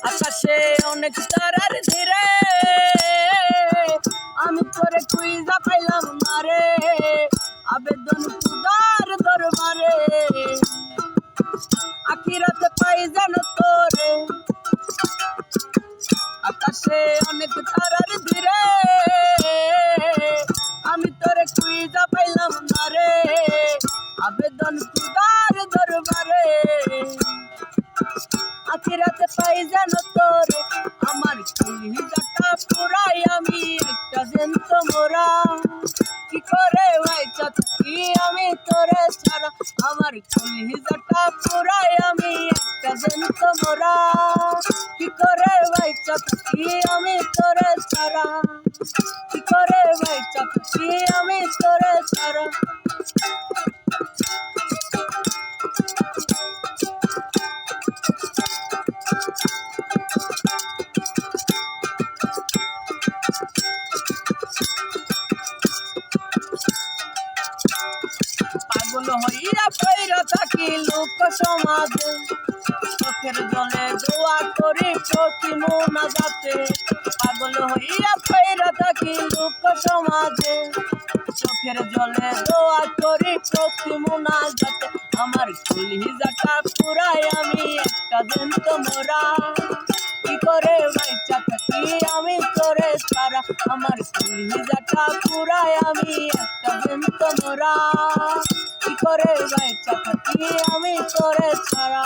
আকাশে অনেক তারার ধীরে আমি তোরে খুঁজা পাইলাম না রে, আবেদন খুদার দরবারে আখিরাতে পাই যেন তোরে। আকাশে অনেক তারার ধীরে আমি তোরে খুঁজা পাইলাম না রে, আবেদন খুদার দরবারে আখিরাতে পাই যেন তোরে। আমার কলিজাটা পুরাই আমি একটা জ্যান্ত মোরা, কি করে বাইচা থাকি আমি তোরে ছাড়া। আমার কলিজাটা পুরাই আমি একটা জ্যান্ত মোরা, কি করে বাইচা থাকি আমি তোরে ছাড়া, কি করে বাইচা থাকি আমি তোরে ছাড়া। পাগল হইয়া পইরা থাকি লোক সমাজে, চোখের জলে দোয়া করি প্রতি মোনাজাতে। পাগল হইয়া পইরা থাকি লোক সমাজে, চোখের জলে দোয়া করি প্রতি মোনাজাতে। আমার কলিজাটা পুরাই আমি একটা জ্যান্ত মোরা, কি করে বাইচা থাকি আমি তোরে ছাড়া। আমার কলিজাটা পুরাই আমি একটা জ্যান্ত মোরা, কি করে বাইচা থাকি আমি তোরে ছাড়া,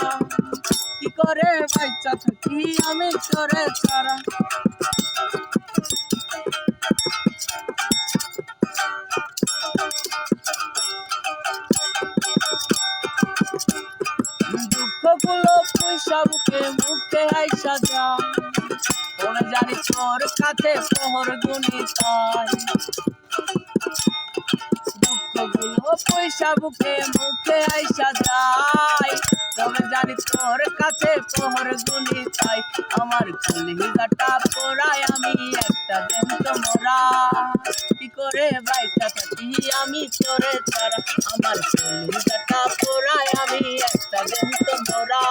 কি করে বাইচা থাকি আমি তোরে ছাড়া। দুঃখগুলো পয়সা বুকে মুখে আইসা যা, তোরে জানি তোর কাছে প্রহর গুনি তাই। দুঃখগুলো পয়সা বুকে মুখে আইসা যায়, তবে জানি তোর কাছে প্রহর গুনি তাই। আমার কলিজাটা পোড়ায় আমি একটা জ্যান্ত মোরা, কি করে বাইচা থাকি আমি তোরে ছাড়া। আমার কলিজাটা পোড়ায় আমি একটা জ্যান্ত মোরা।